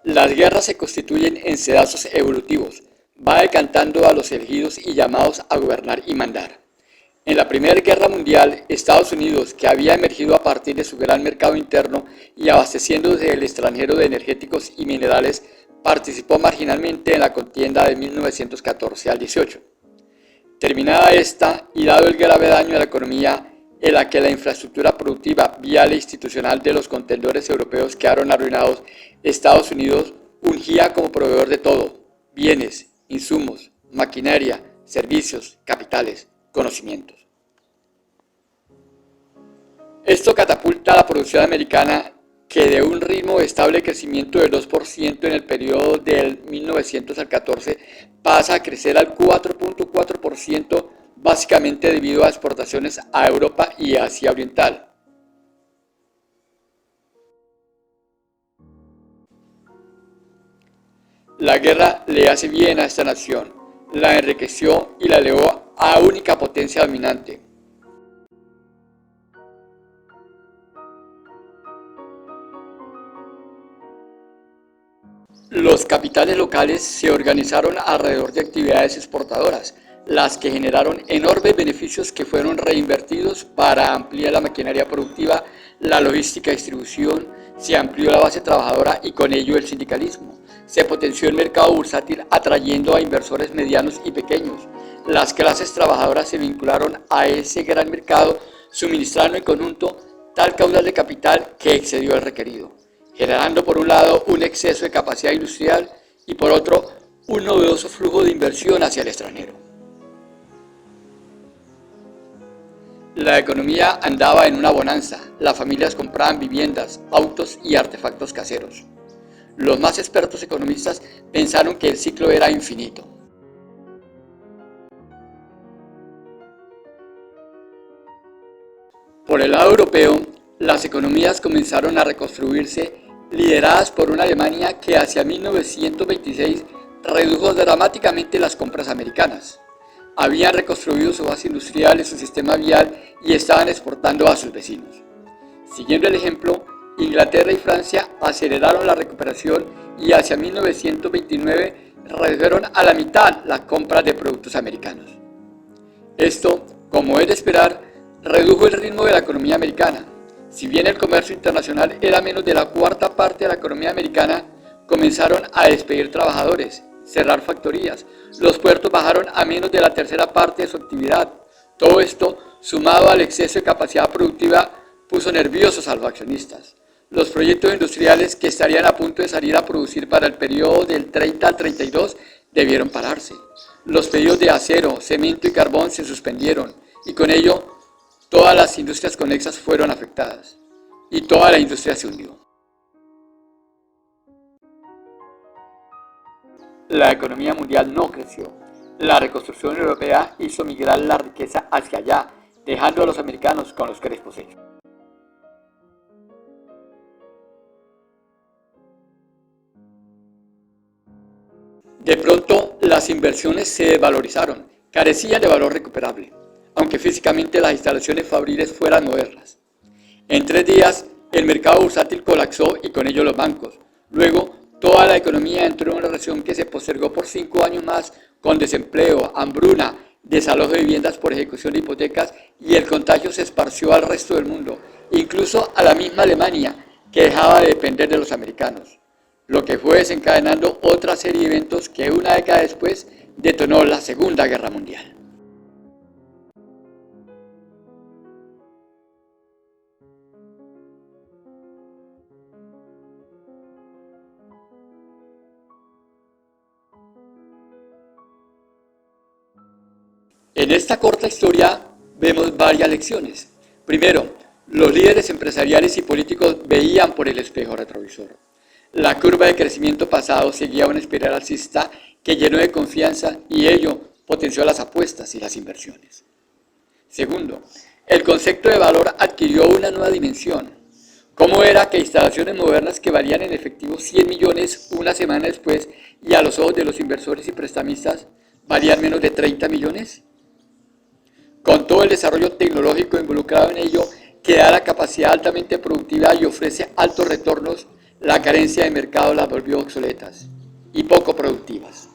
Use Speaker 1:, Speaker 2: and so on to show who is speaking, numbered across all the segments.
Speaker 1: Las guerras se constituyen en sedazos evolutivos, va decantando a los elegidos y llamados a gobernar y mandar. En la Primera Guerra Mundial, Estados Unidos, que había emergido a partir de su gran mercado interno y abasteciéndose del extranjero de energéticos y minerales, participó marginalmente en la contienda de 1914 al 18. Terminada esta, y dado el grave daño a la economía en la que la infraestructura productiva, vial e institucional de los contendores europeos quedaron arruinados, Estados Unidos ungía como proveedor de todo: bienes, insumos, maquinaria, servicios, capitales, conocimientos. Esto catapulta la producción americana, que de un ritmo de estable crecimiento del 2% en el periodo del 1900 al 14 pasa a crecer al 4.4%, básicamente debido a exportaciones a Europa y Asia Oriental. La guerra le hace bien a esta nación, la enriqueció y la elevó a única potencia dominante. Los capitales locales se organizaron alrededor de actividades exportadoras, las que generaron enormes beneficios que fueron reinvertidos para ampliar la maquinaria productiva, la logística y distribución, se amplió la base trabajadora y con ello el sindicalismo. Se potenció el mercado bursátil atrayendo a inversores medianos y pequeños. Las clases trabajadoras se vincularon a ese gran mercado, suministrando en conjunto tal caudal de capital que excedió el requerido, generando por un lado un exceso de capacidad industrial y por otro un novedoso flujo de inversión hacia el extranjero. La economía andaba en una bonanza, las familias compraban viviendas, autos y artefactos caseros. Los más expertos economistas pensaron que el ciclo era infinito. Por el lado europeo, las economías comenzaron a reconstruirse, lideradas por una Alemania que hacia 1926 redujo dramáticamente las compras americanas. Habían reconstruido su base industrial y su sistema vial y estaban exportando a sus vecinos. Siguiendo el ejemplo, Inglaterra y Francia aceleraron la recuperación y hacia 1929 redujeron a la mitad las compras de productos americanos. Esto, como es de esperar, redujo el ritmo de la economía americana. Si bien el comercio internacional era menos de la cuarta parte de la economía americana, comenzaron a despedir trabajadores, cerrar factorías, los puertos bajaron a menos de la tercera parte de su actividad. Todo esto, sumado al exceso de capacidad productiva, puso nerviosos a los accionistas. Los proyectos industriales que estarían a punto de salir a producir para el periodo del 30 al 32 debieron pararse. Los pedidos de acero, cemento y carbón se suspendieron y con ello todas las industrias conexas fueron afectadas y toda la industria se hundió. La economía mundial no creció. La reconstrucción europea hizo migrar la riqueza hacia allá, dejando a los americanos con los crespos hechos. De pronto, las inversiones se desvalorizaron, carecían de valor recuperable, aunque físicamente las instalaciones fabriles fueran modernas. En 3 días, el mercado bursátil colapsó y con ello los bancos. Luego, toda la economía entró en una recesión que se postergó por 5 años más, con desempleo, hambruna, desalojo de viviendas por ejecución de hipotecas, y el contagio se esparció al resto del mundo, incluso a la misma Alemania, que dejaba de depender de los americanos, lo que fue desencadenando otra serie de eventos que una década después detonó la Segunda Guerra Mundial. En esta corta historia vemos varias lecciones. Primero, los líderes empresariales y políticos veían por el espejo retrovisor. La curva de crecimiento pasado seguía una espiral alcista que llenó de confianza y ello potenció las apuestas y las inversiones. Segundo, el concepto de valor adquirió una nueva dimensión. ¿Cómo era que instalaciones modernas que valían en efectivo 100 millones una semana después y a los ojos de los inversores y prestamistas valían menos de 30 millones? Con todo el desarrollo tecnológico involucrado en ello, que da la capacidad altamente productiva y ofrece altos retornos, La carencia de mercado las volvió obsoletas y poco productivas.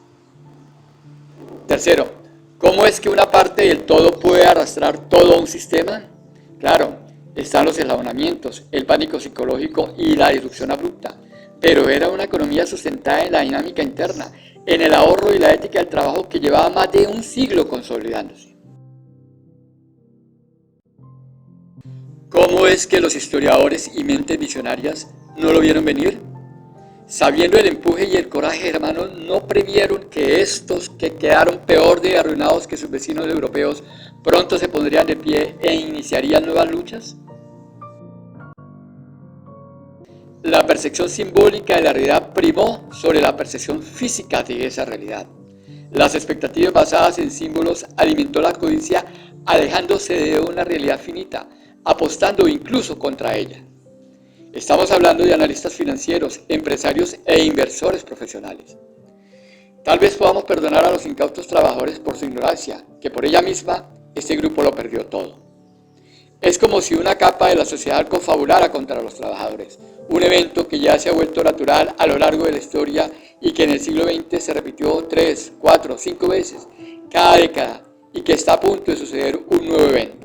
Speaker 1: Tercero, ¿cómo es que una parte del todo puede arrastrar todo un sistema? Claro, están los eslabonamientos, el pánico psicológico y la disrupción abrupta, pero era una economía sustentada en la dinámica interna, en el ahorro y la ética del trabajo que llevaba más de un siglo consolidándose. ¿Cómo es que los historiadores y mentes visionarias no lo vieron venir? Sabiendo el empuje y el coraje hermanos, no previeron que estos, que quedaron peor de arruinados que sus vecinos europeos, pronto se pondrían de pie e iniciarían nuevas luchas. La percepción simbólica de la realidad primó sobre la percepción física de esa realidad. Las expectativas basadas en símbolos alimentó la codicia, alejándose de una realidad finita, apostando incluso contra ella. Estamos hablando de analistas financieros, empresarios e inversores profesionales. Tal vez podamos perdonar a los incautos trabajadores por su ignorancia, que por ella misma este grupo lo perdió todo. Es como si una capa de la sociedad confabulara contra los trabajadores, un evento que ya se ha vuelto natural a lo largo de la historia y que en el siglo XX se repitió 3, 4, 5 veces cada década y que está a punto de suceder un nuevo evento.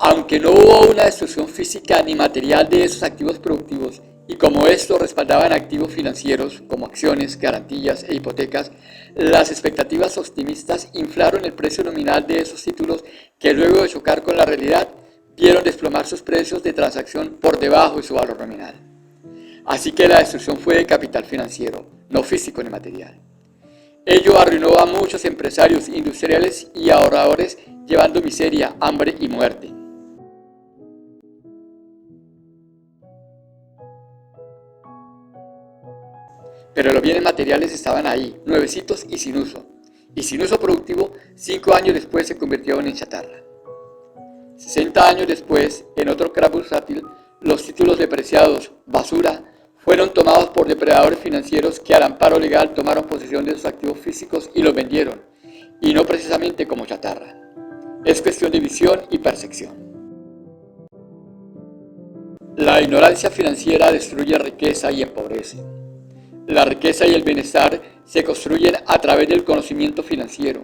Speaker 1: Aunque no hubo una destrucción física ni material de esos activos productivos, y como estos respaldaban activos financieros como acciones, garantías e hipotecas, las expectativas optimistas inflaron el precio nominal de esos títulos que luego de chocar con la realidad, vieron desplomar sus precios de transacción por debajo de su valor nominal. Así que la destrucción fue de capital financiero, no físico ni material. Ello arruinó a muchos empresarios, industriales y ahorradores, llevando miseria, hambre y muerte. Pero los bienes materiales estaban ahí, nuevecitos y sin uso productivo, 5 años después se convirtieron en chatarra. 60 años después, en otro crack bursátil, los títulos depreciados, basura, fueron tomados por depredadores financieros que al amparo legal tomaron posesión de sus activos físicos y los vendieron, y no precisamente como chatarra. Es cuestión de visión y percepción. La ignorancia financiera destruye riqueza y empobrece. La riqueza y el bienestar se construyen a través del conocimiento financiero.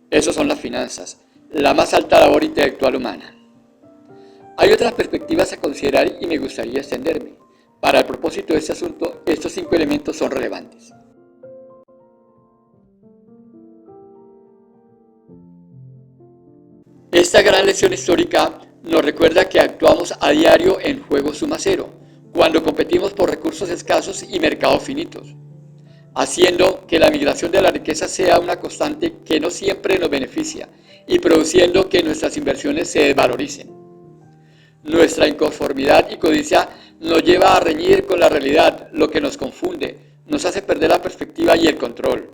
Speaker 1: Esas son las finanzas, la más alta labor intelectual humana. Hay otras perspectivas a considerar y me gustaría extenderme. Para el propósito de este asunto, estos 5 elementos son relevantes. Esta gran lección histórica nos recuerda que actuamos a diario en juego suma cero, cuando competimos por recursos escasos y mercados finitos, haciendo que la migración de la riqueza sea una constante que no siempre nos beneficia y produciendo que nuestras inversiones se desvaloricen. Nuestra inconformidad y codicia nos lleva a reñir con la realidad, lo que nos confunde, nos hace perder la perspectiva y el control.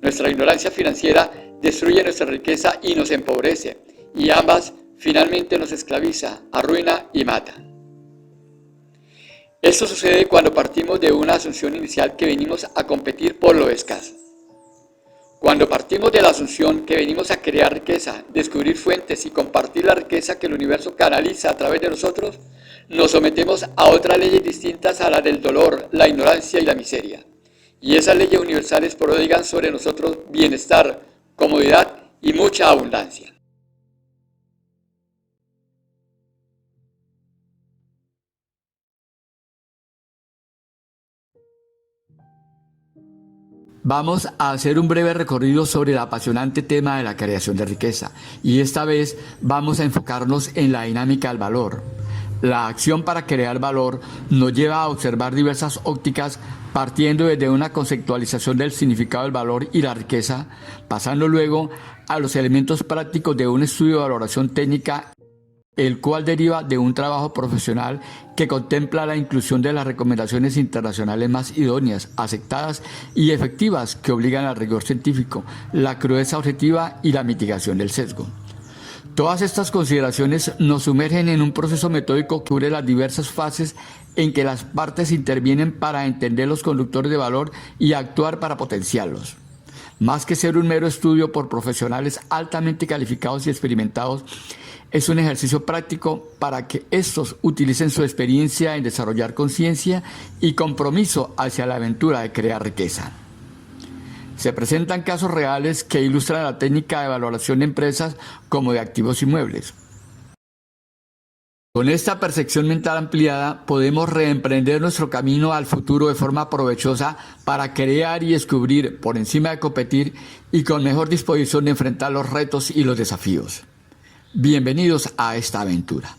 Speaker 1: Nuestra ignorancia financiera destruye nuestra riqueza y nos empobrece, y ambas finalmente nos esclaviza, arruina y mata. Esto sucede cuando partimos de una asunción inicial que venimos a competir por lo escaso. Cuando partimos de la asunción que venimos a crear riqueza, descubrir fuentes y compartir la riqueza que el universo canaliza a través de nosotros, nos sometemos a otras leyes distintas a las del dolor, la ignorancia y la miseria. Y esas leyes universales prodigan sobre nosotros bienestar, comodidad y mucha abundancia.
Speaker 2: Vamos a hacer un breve recorrido sobre el apasionante tema de la creación de riqueza y esta vez vamos a enfocarnos en la dinámica del valor. La acción para crear valor nos lleva a observar diversas ópticas partiendo desde una conceptualización del significado del valor y la riqueza, pasando luego a los elementos prácticos de un estudio de valoración técnica, el cual deriva de un trabajo profesional que contempla la inclusión de las recomendaciones internacionales más idóneas, aceptadas y efectivas que obligan al rigor científico, la crudeza objetiva y la mitigación del sesgo. Todas estas consideraciones nos sumergen en un proceso metódico que cubre las diversas fases en que las partes intervienen para entender los conductores de valor y actuar para potenciarlos. Más que ser un mero estudio por profesionales altamente calificados y experimentados, es un ejercicio práctico para que estos utilicen su experiencia en desarrollar conciencia y compromiso hacia la aventura de crear riqueza. Se presentan casos reales que ilustran la técnica de valoración de empresas como de activos inmuebles. Con esta percepción mental ampliada podemos reemprender nuestro camino al futuro de forma provechosa para crear y descubrir por encima de competir y con mejor disposición de enfrentar los retos y los desafíos. Bienvenidos a esta aventura.